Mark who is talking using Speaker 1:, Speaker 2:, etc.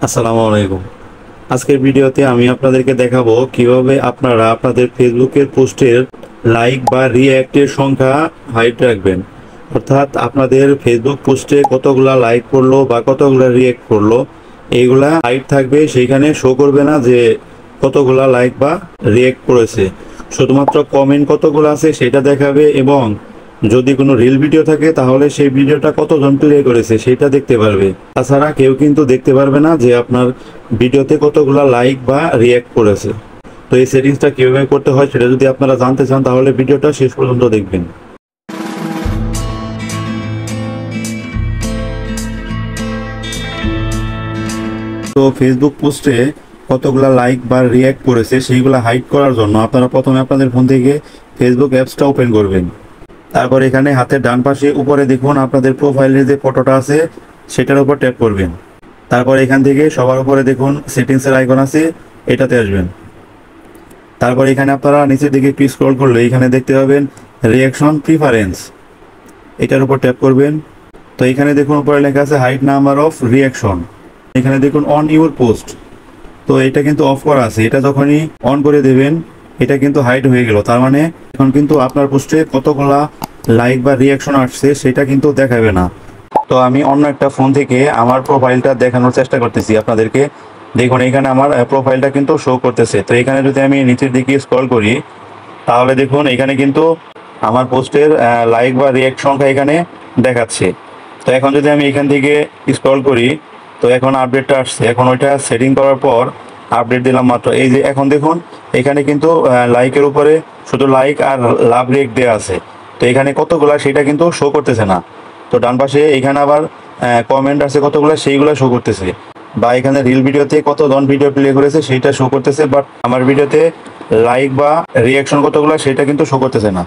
Speaker 1: আসসালামু আলাইকুম। আজকের ভিডিওতে আমি আপনাদেরকে দেখাবো কিভাবে আপনারা আপনাদের ফেসবুকের পোস্টের লাইক বা রিঅ্যাক্টের সংখ্যা হাইড রাখবেন। অর্থাৎ আপনাদের ফেসবুক পোস্টে কতগুলা লাইক করলো বা কতগুলা রিঅ্যাক্ট করলো এইগুলা হাইড থাকবে, সেইখানে শো করবে না যে কতগুলা লাইক বা রিঅ্যাক্ট করেছে। শুধুমাত্র কমেন্ট কতগুলো আছে সেটা দেখাবে, এবং যদি কোনো রিল ভিডিও থাকে তাহলে সেই ভিডিওটা কতজন প্লে করেছে সেটা দেখতে পারবে। তাছাড়া কেউ কিন্তু দেখতে পারবে না যে আপনার ভিডিওতে কতগুলা লাইক বা রিঅ্যাক্ট করেছে। তো এই সেটিংসটা কিভাবে করতে হয় সেটা যদি আপনারা জানতে চান তাহলে ভিডিওটা শেষ পর্যন্ত দেখবেন। তো ফেসবুক পোস্টে কতগুলা লাইক বা রিঅ্যাক্ট করেছে সেইগুলা হাইড করার জন্য আপনারা প্রথমে আপনাদের ফোন থেকে ফেসবুক অ্যাপসটা ওপেন করবেন। তারপর এখানে হাতের ডান পাশে উপরে দেখুন আপনাদের প্রোফাইলের যে ফটোটা আছে সেটার উপর ট্যাপ করবেন। তারপর এখান থেকে সবার উপরে দেখুন সেটিংসের আইকন আছে, এটাতে আসবেন। তারপর এখানে আপনারা নিচের দিকে একটু স্ক্রল করলে এখানে দেখতে পাবেন রিঅ্যাকশন প্রিফারেন্স, এটার উপর ট্যাপ করবেন। তো এখানে দেখুন উপরে লেখা আছে হাইড নাম্বার অফ রিঅ্যাকশন, এখানে দেখুন অন ইউর পোস্ট। তো এটা কিন্তু অফ করা আছে, এটা যখনই অন করে দেবেন এটা কিন্তু হাইড হয়ে গেল। তার মানে এখন কিন্তু আপনার পোস্টে কতগুলা লাইক বা রিঅ্যাকশন আসছে সেটা কিন্তু দেখাবে না। তো আমি অন্য একটা ফোন থেকে আমার প্রোফাইলটা দেখানোর চেষ্টা করতেছি আপনাদেরকে। দেখুন এখানে আমার প্রোফাইলটা কিন্তু শো করতেছে। তো এখানে যদি আমি নিচের দিকে স্ক্রল করি তাহলে দেখুন এখানে কিন্তু আমার পোস্টের লাইক বা রিঅ্যাক্ট সংখ্যা এখানে দেখাচ্ছে। তো এখন যদি আমি এখান থেকে স্ক্রল করি তো এখন আপডেটটা আসছে। এখন ওইটা সেটিং করার পর আপডেট দিলাম মাত্র, এই যে এখন দেখুন এখানে কিন্তু লাইকের উপরে শুধু লাইক আর লাভ রিঅ্যাক্ট দেওয়া আছে। তো এখানে কতগুলা সেটা কিন্তু শো করতেছে না। তো ডান পাশে এখানে আবার কমেন্ট আছে কতগুলো, সেইগুলো শো করতেছে। বা এখানে রিল ভিডিওতে কতজন ভিডিও প্লে করেছে সেইটা শো করতেছে, বাট আমার ভিডিওতে লাইক বা রিঅ্যাকশন কতগুলো সেটা কিন্তু শো করতেছে না।